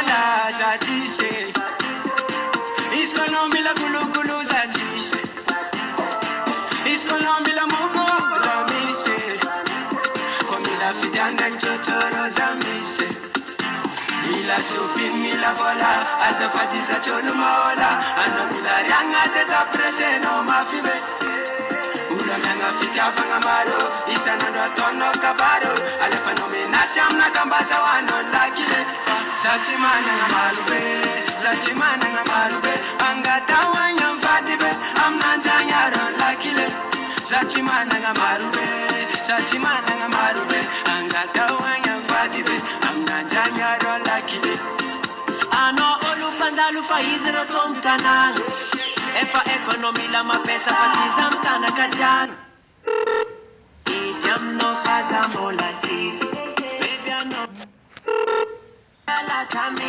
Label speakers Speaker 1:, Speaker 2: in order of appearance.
Speaker 1: vola zatise isonomila gulu zatise isonomila mugo zamise komila fidanga nchotoro zamise ila supin mila vola azafadiza cholo maola anomila rianga teza preseno mafibe ula nyanga fika vanga maro isana ndo tono kabaro ale fenomena shamna kambaza wano lakile Zachimana ngamarube angata wanya mfatibe amnanja ron lakile Zachimana ngamarube angata wanya mfatibe amnanja ron lakile ano olupanda lufa izero tomtana efa ekonomi la mapesa patiza mtana kajana Idiam no khaza molatis baby I know la